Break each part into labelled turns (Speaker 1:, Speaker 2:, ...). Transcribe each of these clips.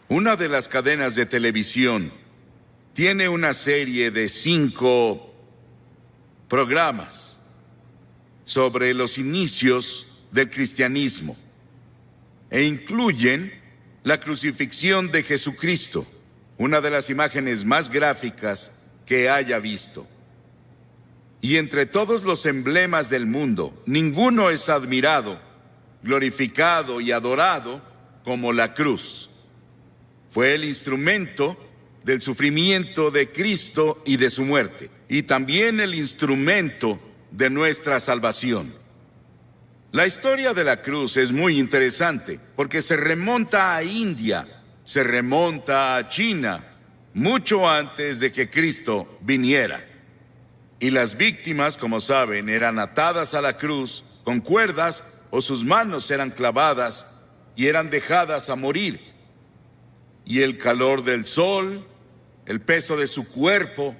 Speaker 1: Una de las cadenas de televisión tiene una serie de 5 programas sobre los inicios del cristianismo e incluyen la crucifixión de Jesucristo, una de las imágenes más gráficas que haya visto. Y entre todos los emblemas del mundo, ninguno es admirado, glorificado y adorado como la cruz. Fue el instrumento del sufrimiento de Cristo y de su muerte, y también el instrumento de nuestra salvación. La historia de la cruz es muy interesante porque se remonta a India, se remonta a China, mucho antes de que Cristo viniera. Y las víctimas, como saben, eran atadas a la cruz con cuerdas o sus manos eran clavadas y eran dejadas a morir. Y el calor del sol, el peso de su cuerpo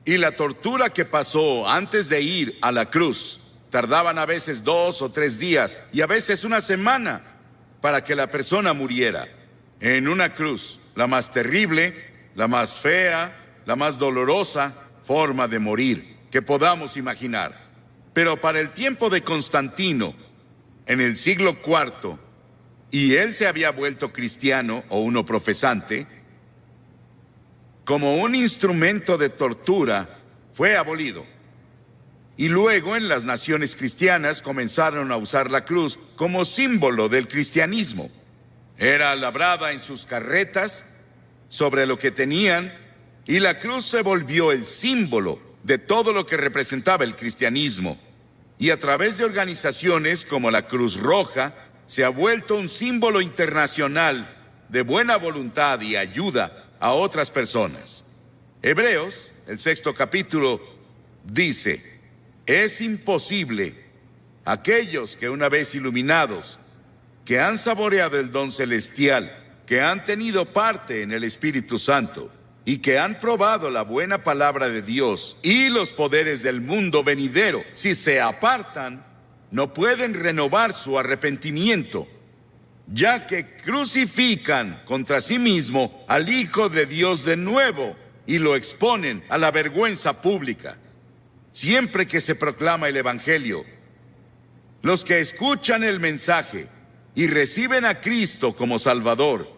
Speaker 1: y la tortura que pasó antes de ir a la cruz, tardaban a veces 2 o 3 días y a veces una semana para que la persona muriera en una cruz, la más terrible, la más fea, la más dolorosa forma de morir que podamos imaginar. Pero para el tiempo de Constantino, en el siglo IV, y él se había vuelto cristiano o uno profesante, como un instrumento de tortura, fue abolido. Y luego en las naciones cristianas comenzaron a usar la cruz como símbolo del cristianismo. Era labrada en sus carretas, sobre lo que tenían, y la cruz se volvió el símbolo de todo lo que representaba el cristianismo. Y a través de organizaciones como la Cruz Roja, se ha vuelto un símbolo internacional de buena voluntad y ayuda a otras personas. Hebreos, el 6º capítulo, dice: es imposible aquellos que una vez iluminados, que han saboreado el don celestial, que han tenido parte en el Espíritu Santo y que han probado la buena palabra de Dios y los poderes del mundo venidero, si se apartan, no pueden renovar su arrepentimiento, ya que crucifican contra sí mismo al Hijo de Dios de nuevo y lo exponen a la vergüenza pública. Siempre que se proclama el Evangelio, los que escuchan el mensaje y reciben a Cristo como Salvador,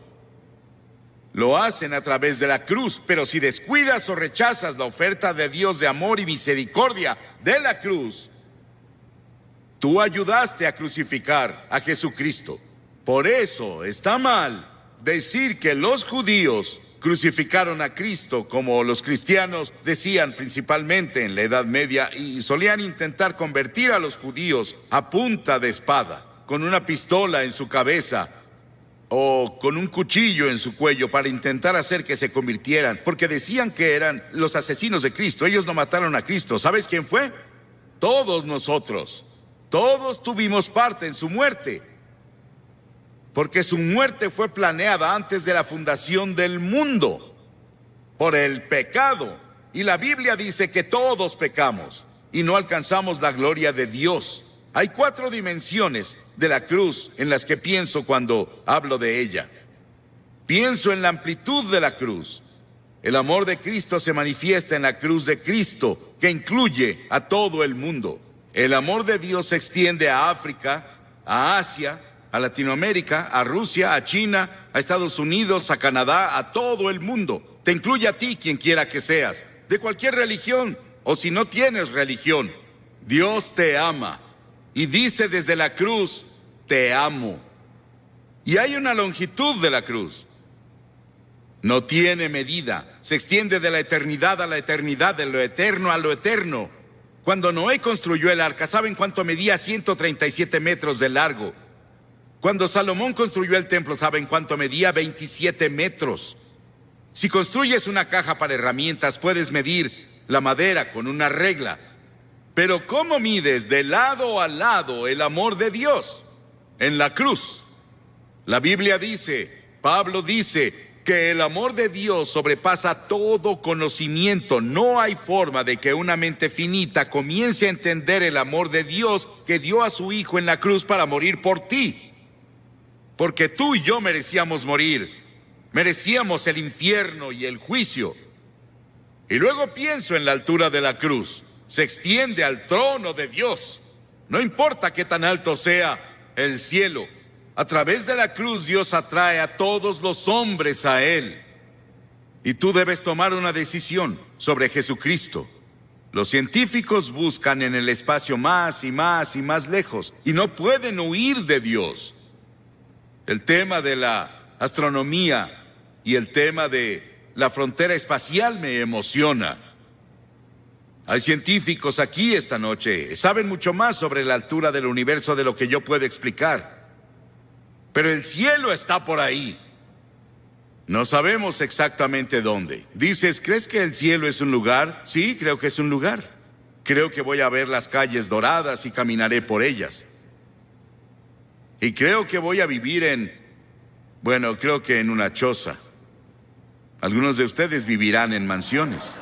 Speaker 1: lo hacen a través de la cruz. Pero si descuidas o rechazas la oferta de Dios de amor y misericordia de la cruz, tú ayudaste a crucificar a Jesucristo. Por eso está mal decir que los judíos crucificaron a Cristo, como los cristianos decían principalmente en la Edad Media, y solían intentar convertir a los judíos a punta de espada, con una pistola en su cabeza o con un cuchillo en su cuello para intentar hacer que se convirtieran, porque decían que eran los asesinos de Cristo. Ellos no mataron a Cristo. ¿Sabes quién fue? Todos nosotros. Todos tuvimos parte en su muerte, porque su muerte fue planeada antes de la fundación del mundo por el pecado. Y la Biblia dice que todos pecamos y no alcanzamos la gloria de Dios. Hay 4 dimensiones de la cruz en las que pienso cuando hablo de ella. Pienso en la amplitud de la cruz. El amor de Cristo se manifiesta en la cruz de Cristo, que incluye a todo el mundo. El amor de Dios se extiende a África, a Asia, a Latinoamérica, a Rusia, a China, a Estados Unidos, a Canadá, a todo el mundo. Te incluye a ti, quien quiera que seas, de cualquier religión, o si no tienes religión. Dios te ama y dice desde la cruz: te amo. Y hay una longitud de la cruz. No tiene medida. Se extiende de la eternidad a la eternidad, de lo eterno a lo eterno. Cuando Noé construyó el arca, ¿saben cuánto medía? 137 metros de largo. Cuando Salomón construyó el templo, ¿saben cuánto medía? 27 metros. Si construyes una caja para herramientas, puedes medir la madera con una regla. Pero ¿cómo mides de lado a lado el amor de Dios? En la cruz. La Biblia dice, Pablo dice, que el amor de Dios sobrepasa todo conocimiento. No hay forma de que una mente finita comience a entender el amor de Dios que dio a su Hijo en la cruz para morir por ti. Porque tú y yo merecíamos morir. Merecíamos el infierno y el juicio. Y luego pienso en la altura de la cruz. Se extiende al trono de Dios. No importa qué tan alto sea el cielo. A través de la cruz Dios atrae a todos los hombres a Él. Y tú debes tomar una decisión sobre Jesucristo. Los científicos buscan en el espacio más y más y más lejos y no pueden huir de Dios. El tema de la astronomía y el tema de la frontera espacial me emociona. Hay científicos aquí esta noche, saben mucho más sobre la altura del universo de lo que yo puedo explicar. Pero el cielo está por ahí. No sabemos exactamente dónde. Dices, ¿crees que el cielo es un lugar? Sí, creo que es un lugar. Creo que voy a ver las calles doradas y caminaré por ellas. Y creo que voy a vivir creo que en una choza. Algunos de ustedes vivirán en mansiones.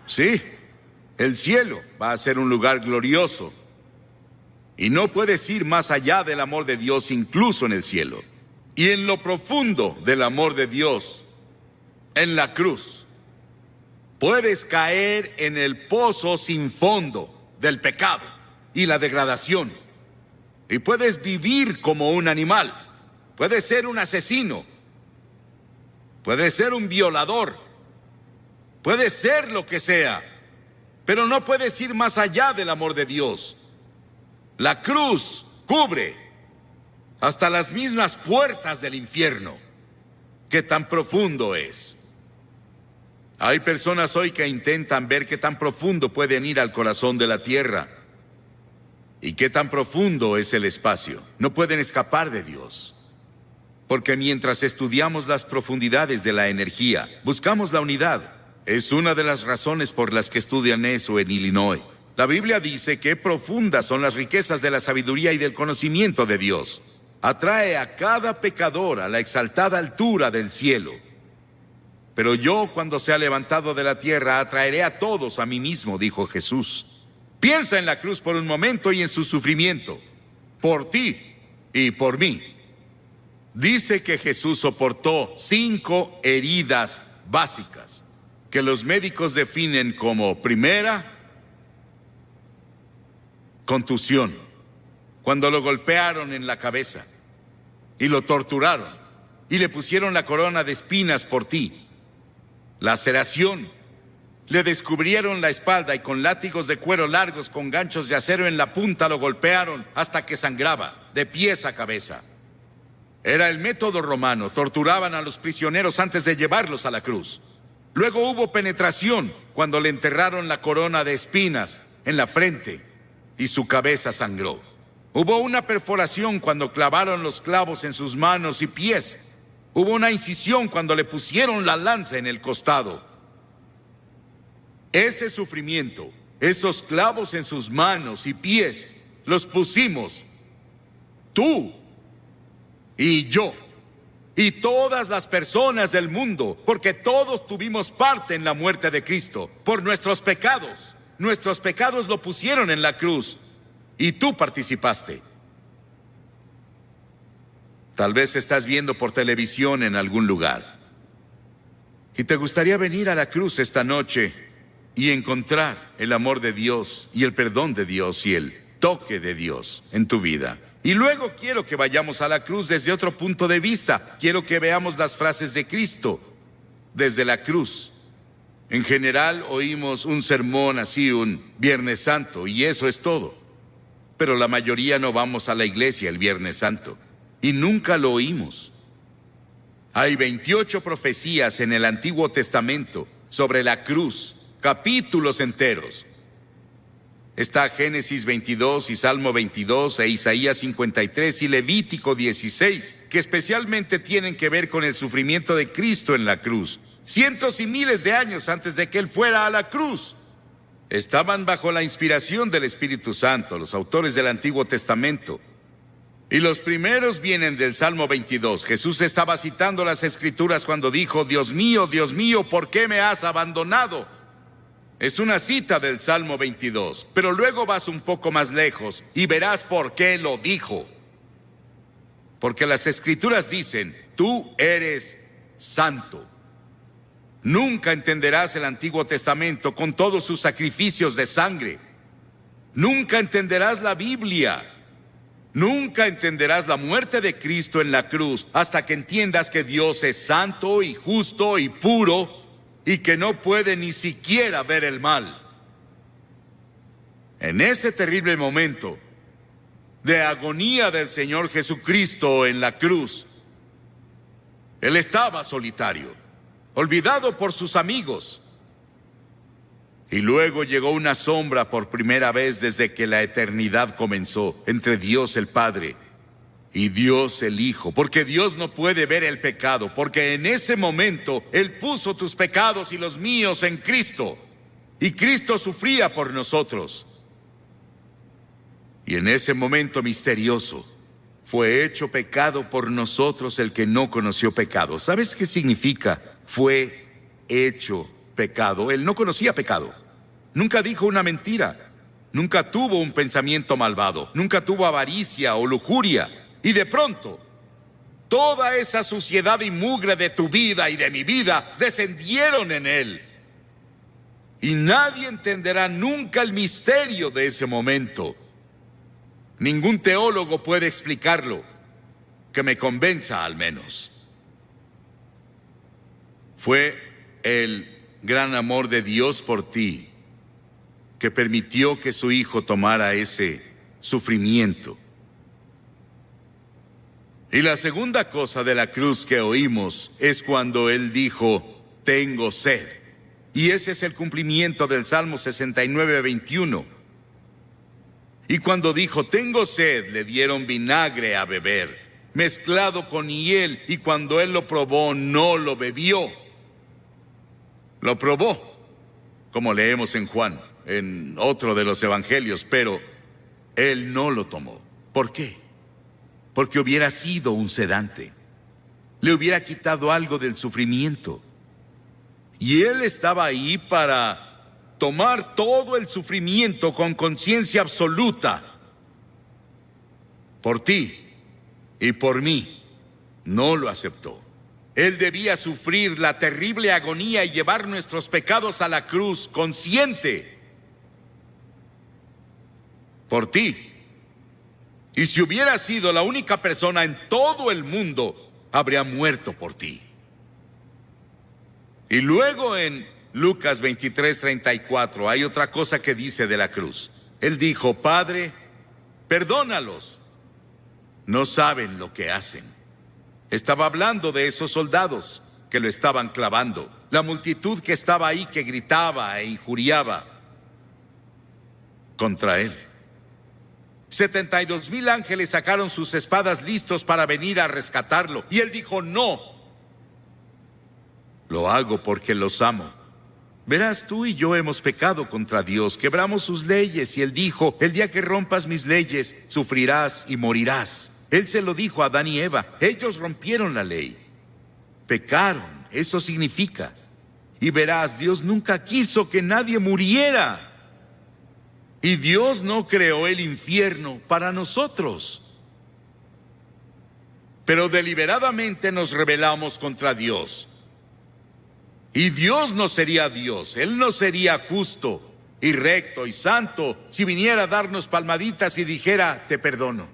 Speaker 1: Sí, el cielo va a ser un lugar glorioso. Y no puedes ir más allá del amor de Dios, incluso en el cielo. Y en lo profundo del amor de Dios, en la cruz, puedes caer en el pozo sin fondo del pecado y la degradación. Y puedes vivir como un animal. Puedes ser un asesino. Puedes ser un violador. Puedes ser lo que sea. Pero no puedes ir más allá del amor de Dios. La cruz cubre hasta las mismas puertas del infierno. ¿Qué tan profundo es? Hay personas hoy que intentan ver qué tan profundo pueden ir al corazón de la tierra. ¿Y qué tan profundo es el espacio? No pueden escapar de Dios. Porque mientras estudiamos las profundidades de la energía, buscamos la unidad. Es una de las razones por las que estudian eso en Illinois. La Biblia dice que profundas son las riquezas de la sabiduría y del conocimiento de Dios. Atrae a cada pecador a la exaltada altura del cielo. Pero yo, cuando sea levantado de la tierra, atraeré a todos a mí mismo, dijo Jesús. Piensa en la cruz por un momento y en su sufrimiento, por ti y por mí. Dice que Jesús soportó 5 heridas básicas, que los médicos definen como: primera, contusión, cuando lo golpearon en la cabeza y lo torturaron y le pusieron la corona de espinas por ti. Laceración, le descubrieron la espalda y con látigos de cuero largos con ganchos de acero en la punta lo golpearon hasta que sangraba, de pies a cabeza. Era el método romano, torturaban a los prisioneros antes de llevarlos a la cruz. Luego hubo penetración cuando le enterraron la corona de espinas en la frente y su cabeza sangró. Hubo una perforación cuando clavaron los clavos en sus manos y pies. Hubo una incisión cuando le pusieron la lanza en el costado. Ese sufrimiento, esos clavos en sus manos y pies, los pusimos tú y yo y todas las personas del mundo, porque todos tuvimos parte en la muerte de Cristo por nuestros pecados. Nuestros pecados lo pusieron en la cruz y tú participaste. Tal vez estás viendo por televisión en algún lugar y te gustaría venir a la cruz esta noche y encontrar el amor de Dios y el perdón de Dios y el toque de Dios en tu vida. Y luego quiero que vayamos a la cruz desde otro punto de vista. Quiero que veamos las frases de Cristo desde la cruz. En general oímos un sermón así, un Viernes Santo, y eso es todo. Pero la mayoría no vamos a la iglesia el Viernes Santo, y nunca lo oímos. Hay 28 profecías en el Antiguo Testamento sobre la cruz, capítulos enteros. Está Génesis 22 y Salmo 22 e Isaías 53 y Levítico 16, que especialmente tienen que ver con el sufrimiento de Cristo en la cruz. Cientos y miles de años antes de que Él fuera a la cruz. Estaban bajo la inspiración del Espíritu Santo, los autores del Antiguo Testamento. Y los primeros vienen del Salmo 22. Jesús estaba citando las Escrituras cuando dijo: Dios mío, ¿por qué me has abandonado? Es una cita del Salmo 22, pero luego vas un poco más lejos y verás por qué lo dijo. Porque las Escrituras dicen: tú eres santo. Nunca entenderás el Antiguo Testamento con todos sus sacrificios de sangre. Nunca entenderás la Biblia. Nunca entenderás la muerte de Cristo en la cruz hasta que entiendas que Dios es santo y justo y puro y que no puede ni siquiera ver el mal. En ese terrible momento de agonía del Señor Jesucristo en la cruz, Él estaba solitario, olvidado por sus amigos. Y luego llegó una sombra por primera vez desde que la eternidad comenzó, entre Dios el Padre y Dios el Hijo, porque Dios no puede ver el pecado, porque en ese momento Él puso tus pecados y los míos en Cristo, y Cristo sufría por nosotros. Y en ese momento misterioso, fue hecho pecado por nosotros el que no conoció pecado. ¿Sabes qué significa? Fue hecho pecado. Él no conocía pecado. Nunca dijo una mentira. Nunca tuvo un pensamiento malvado. Nunca tuvo avaricia o lujuria. Y de pronto, toda esa suciedad y mugre de tu vida y de mi vida descendieron en Él. Y nadie entenderá nunca el misterio de ese momento. Ningún teólogo puede explicarlo, que me convenza al menos. Fue el gran amor de Dios por ti que permitió que su Hijo tomara ese sufrimiento. Y la segunda cosa de la cruz que oímos es cuando Él dijo, tengo sed. Y ese es el cumplimiento del Salmo 69:21. Y cuando dijo, tengo sed, le dieron vinagre a beber, mezclado con hiel, y cuando Él lo probó, no lo bebió. Lo probó, como leemos en Juan, en otro de los evangelios, pero Él no lo tomó. ¿Por qué? Porque hubiera sido un sedante. Le hubiera quitado algo del sufrimiento. Y Él estaba ahí para tomar todo el sufrimiento con conciencia absoluta. Por ti y por mí. No lo aceptó. Él debía sufrir la terrible agonía y llevar nuestros pecados a la cruz consciente. Por ti. Y si hubiera sido la única persona en todo el mundo, habría muerto por ti. Y luego en Lucas 23:34 hay otra cosa que dice de la cruz. Él dijo, Padre, perdónalos. No saben lo que hacen. Estaba hablando de esos soldados que lo estaban clavando. La multitud que estaba ahí que gritaba e injuriaba contra Él. 72,000 ángeles sacaron sus espadas listos para venir a rescatarlo. Y Él dijo, no. Lo hago porque los amo. Verás, tú y yo hemos pecado contra Dios, quebramos sus leyes, y Él dijo, el día que rompas mis leyes, sufrirás y morirás. Él se lo dijo a Adán y Eva. Ellos rompieron la ley. Pecaron, eso significa. Y verás, Dios nunca quiso que nadie muriera. Y Dios no creó el infierno para nosotros. Pero deliberadamente nos rebelamos contra Dios. Y Dios no sería Dios, Él no sería justo y recto y santo si viniera a darnos palmaditas y dijera, te perdono.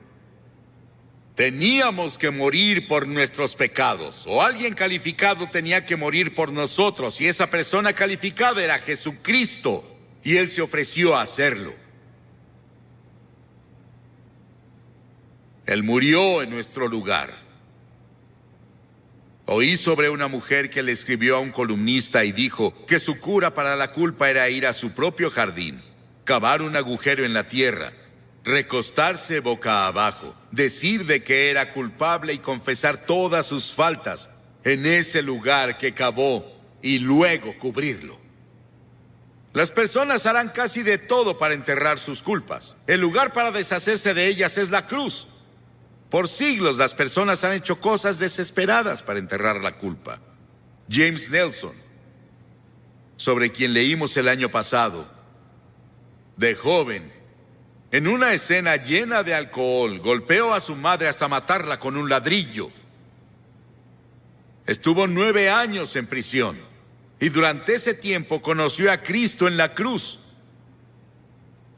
Speaker 1: Teníamos que morir por nuestros pecados, o alguien calificado tenía que morir por nosotros, y esa persona calificada era Jesucristo, y Él se ofreció a hacerlo. Él murió en nuestro lugar. Oí sobre una mujer que le escribió a un columnista y dijo que su cura para la culpa era ir a su propio jardín, cavar un agujero en la tierra, recostarse boca abajo, decir de que era culpable y confesar todas sus faltas en ese lugar que cavó y luego cubrirlo. Las personas harán casi de todo para enterrar sus culpas. El lugar para deshacerse de ellas es la cruz. Por siglos las personas han hecho cosas desesperadas para enterrar la culpa. James Nelson, sobre quien leímos el año pasado, de joven, en una escena llena de alcohol, golpeó a su madre hasta matarla con un ladrillo. Estuvo 9 años en prisión y durante ese tiempo conoció a Cristo en la cruz.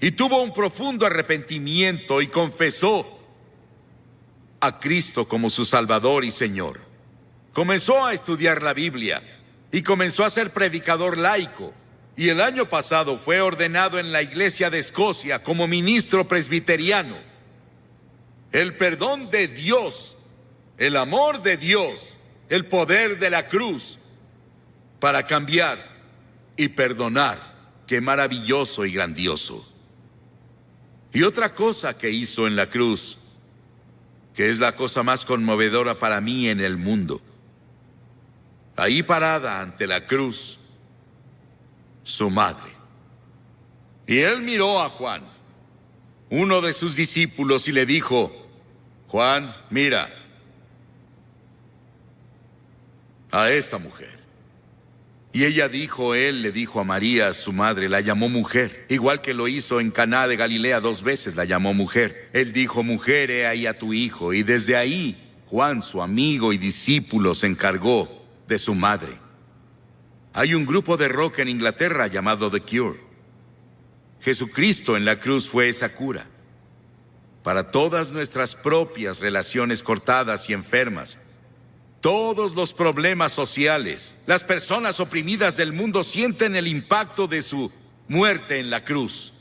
Speaker 1: Y tuvo un profundo arrepentimiento y confesó a Cristo como su Salvador y Señor. Comenzó a estudiar la Biblia y comenzó a ser predicador laico. Y el año pasado fue ordenado en la Iglesia de Escocia como ministro presbiteriano. El perdón de Dios, el amor de Dios, el poder de la cruz para cambiar y perdonar. Qué maravilloso y grandioso. Y otra cosa que hizo en la cruz, que es la cosa más conmovedora para mí en el mundo. Ahí parada ante la cruz, su madre. Y él miró a Juan, uno de sus discípulos, y le dijo: Juan, mira a esta mujer. Y ella dijo, él le dijo a María, su madre, la llamó mujer, igual que lo hizo en Caná de Galilea 2 veces, la llamó mujer. Él dijo: mujer, he ahí a tu hijo. Y desde ahí, Juan, su amigo y discípulo, se encargó de su madre. Hay un grupo de rock en Inglaterra llamado The Cure. Jesucristo en la cruz fue esa cura para todas nuestras propias relaciones cortadas y enfermas. Todos los problemas sociales, las personas oprimidas del mundo sienten el impacto de su muerte en la cruz.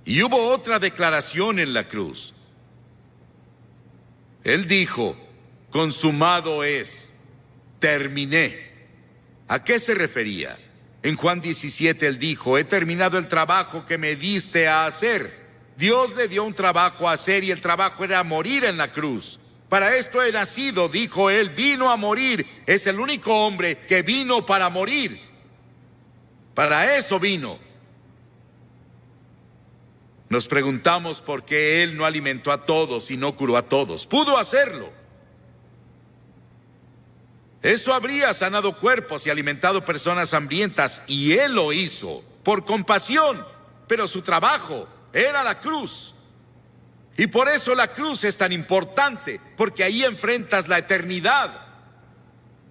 Speaker 1: Y hubo otra declaración en la cruz. Él dijo: consumado es, terminé. ¿A qué se refería? En Juan 17 él dijo: he terminado el trabajo que me diste a hacer. Dios le dio un trabajo a hacer y el trabajo era morir en la cruz. Para esto he nacido, dijo él, vino a morir. Es el único hombre que vino para morir. Para eso vino. Nos preguntamos por qué él no alimentó a todos y no curó a todos. Pudo hacerlo. Eso habría sanado cuerpos y alimentado personas hambrientas, y él lo hizo por compasión, pero su trabajo era la cruz. Y por eso la cruz es tan importante, porque ahí enfrentas la eternidad.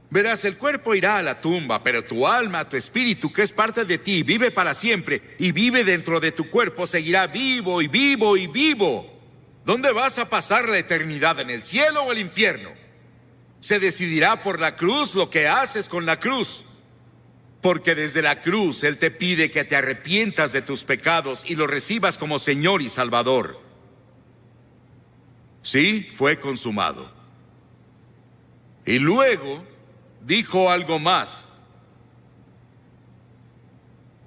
Speaker 1: Verás, el cuerpo irá a la tumba, pero tu alma, tu espíritu, que es parte de ti, vive para siempre y vive dentro de tu cuerpo, seguirá vivo y vivo y vivo. ¿Dónde vas a pasar la eternidad? ¿En el cielo o el infierno? Se decidirá por la cruz lo que haces con la cruz. Porque desde la cruz Él te pide que te arrepientas de tus pecados y lo recibas como Señor y Salvador. Sí, fue consumado. Y luego dijo algo más.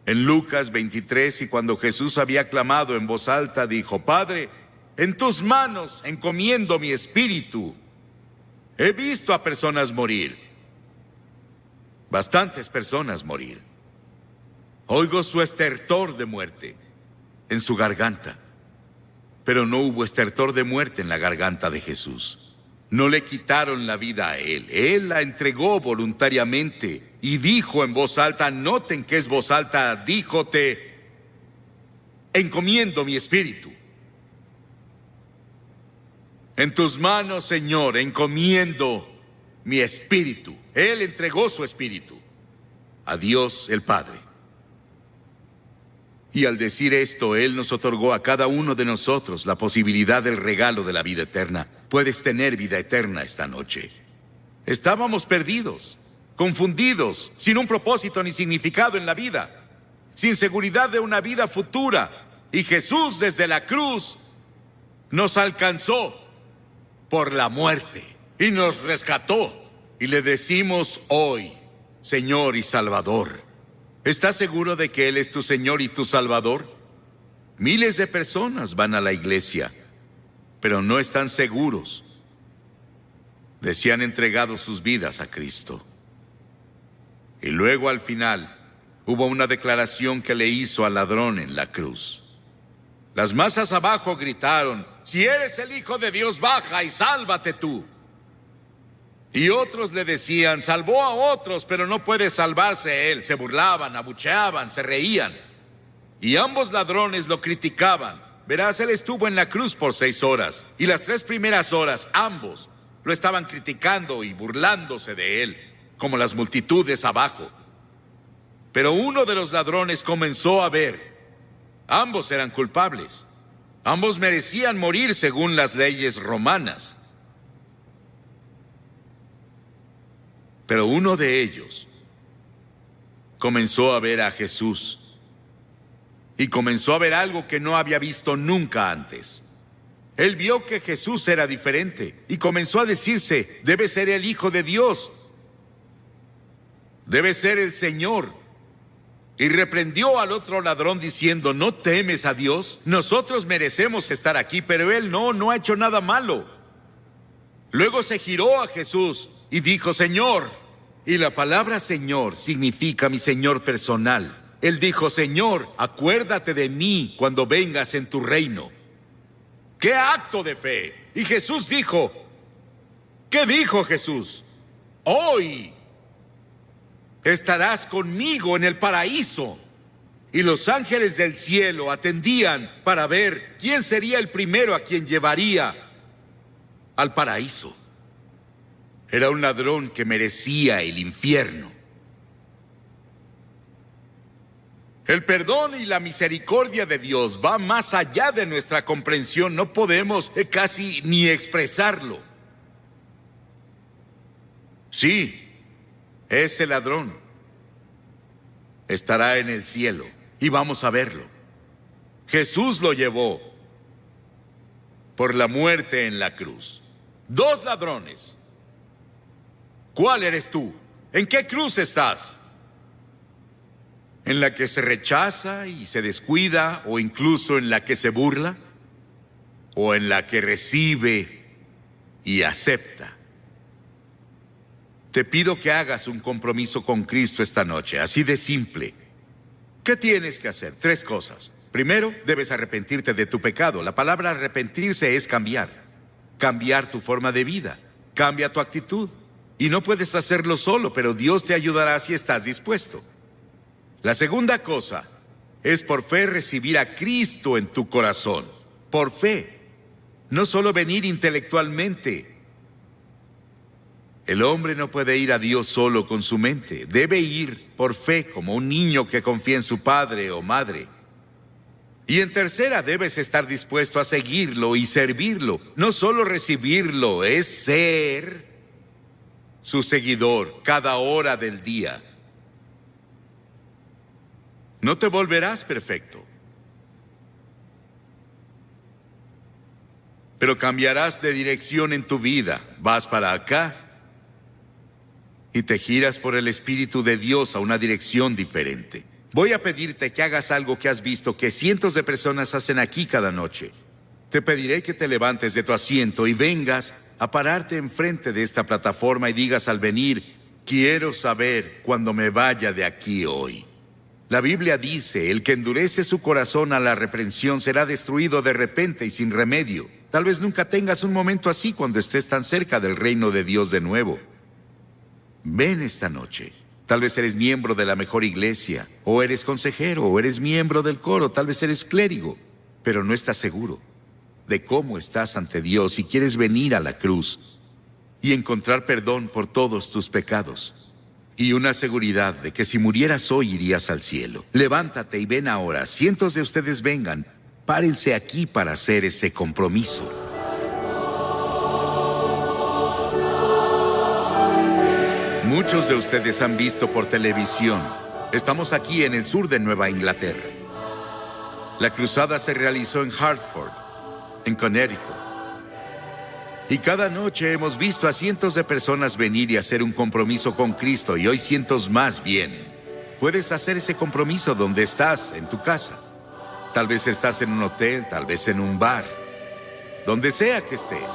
Speaker 1: En Lucas 23, y cuando Jesús había clamado en voz alta, dijo: Padre, en tus manos encomiendo mi espíritu. He visto a personas morir, bastantes personas morir. Oigo su estertor de muerte en su garganta. Pero no hubo estertor de muerte en la garganta de Jesús. No le quitaron la vida a él. Él la entregó voluntariamente y dijo en voz alta, noten que es voz alta, dijo: te encomiendo mi espíritu. En tus manos, Señor, encomiendo mi espíritu. Él entregó su espíritu a Dios el Padre. Y al decir esto, Él nos otorgó a cada uno de nosotros la posibilidad del regalo de la vida eterna. Puedes tener vida eterna esta noche. Estábamos perdidos, confundidos, sin un propósito ni significado en la vida, sin seguridad de una vida futura. Y Jesús desde la cruz nos alcanzó por la muerte y nos rescató. Y le decimos hoy: Señor y Salvador. ¿Estás seguro de que Él es tu Señor y tu Salvador? Miles de personas van a la iglesia, pero no están seguros de si han entregado sus vidas a Cristo. Y luego al final hubo una declaración que le hizo al ladrón en la cruz. Las masas abajo gritaron: si eres el Hijo de Dios, baja y sálvate tú. Y otros le decían: salvó a otros, pero no puede salvarse él. Se burlaban, abucheaban, se reían. Y ambos ladrones lo criticaban. Verás, él estuvo en la cruz por 6 horas. Y las 3 primeras horas, ambos Lo estaban criticando y burlándose de él, como las multitudes abajo. Pero uno de los ladrones comenzó a ver. Ambos eran culpables. Ambos merecían morir según las leyes romanas. Pero uno de ellos comenzó a ver a Jesús. Y comenzó a ver algo que no había visto nunca antes. Él vio que Jesús era diferente y comenzó a decirse: debe ser el Hijo de Dios. Debe ser el Señor. Y reprendió al otro ladrón diciendo: ¿no temes a Dios? Nosotros merecemos estar aquí, pero él no ha hecho nada malo. Luego se giró a Jesús y dijo: Señor. Y la palabra Señor significa mi Señor personal. Él dijo: Señor, acuérdate de mí cuando vengas en tu reino. ¡Qué acto de fe! Y Jesús dijo, ¿qué dijo Jesús? Hoy estarás conmigo en el paraíso. Y los ángeles del cielo atendían para ver quién sería el primero a quien llevaría al paraíso. Era un ladrón que merecía el infierno. El perdón y la misericordia de Dios va más allá de nuestra comprensión. No podemos casi ni expresarlo. Sí, ese ladrón estará en el cielo y vamos a verlo. Jesús lo llevó por la muerte en la cruz. Dos ladrones. ¿Cuál eres tú? ¿En qué cruz estás? ¿En la que se rechaza y se descuida, o incluso en la que se burla? ¿O en la que recibe y acepta? Te pido que hagas un compromiso con Cristo esta noche, así de simple. ¿Qué tienes que hacer? 3 cosas. Primero, debes arrepentirte de tu pecado. La palabra arrepentirse es cambiar. Cambiar tu forma de vida. Cambia tu actitud. Y no puedes hacerlo solo, pero Dios te ayudará si estás dispuesto. La segunda cosa es por fe recibir a Cristo en tu corazón. Por fe. No solo venir intelectualmente. El hombre no puede ir a Dios solo con su mente. Debe ir por fe, como un niño que confía en su padre o madre. Y en tercera, debes estar dispuesto a seguirlo y servirlo. No solo recibirlo, es ser su seguidor cada hora del día. No te volverás perfecto, pero cambiarás de dirección en tu vida. Vas para acá y te giras por el Espíritu de Dios a una dirección diferente. Voy a pedirte que hagas algo que has visto que cientos de personas hacen aquí cada noche. Te pediré que te levantes de tu asiento y vengas a pararte enfrente de esta plataforma y digas al venir: quiero saber cuando me vaya de aquí hoy. La Biblia dice: el que endurece su corazón a la reprensión será destruido de repente y sin remedio. Tal vez nunca tengas un momento así cuando estés tan cerca del reino de Dios de nuevo. Ven esta noche. Tal vez eres miembro de la mejor iglesia, o eres consejero, o eres miembro del coro, tal vez eres clérigo, pero no estás seguro de cómo estás ante Dios y quieres venir a la cruz y encontrar perdón por todos tus pecados. Y una seguridad de que si murieras hoy irías al cielo. Levántate y ven ahora. Cientos de ustedes vengan. Párense aquí para hacer ese compromiso. Muchos de ustedes han visto por televisión. Estamos aquí en el sur de Nueva Inglaterra. La cruzada se realizó en Hartford, en Connecticut. Y cada noche hemos visto a cientos de personas venir y hacer un compromiso con Cristo, y hoy cientos más vienen. Puedes hacer ese compromiso donde estás, en tu casa. Tal vez estás en un hotel, tal vez en un bar. Donde sea que estés.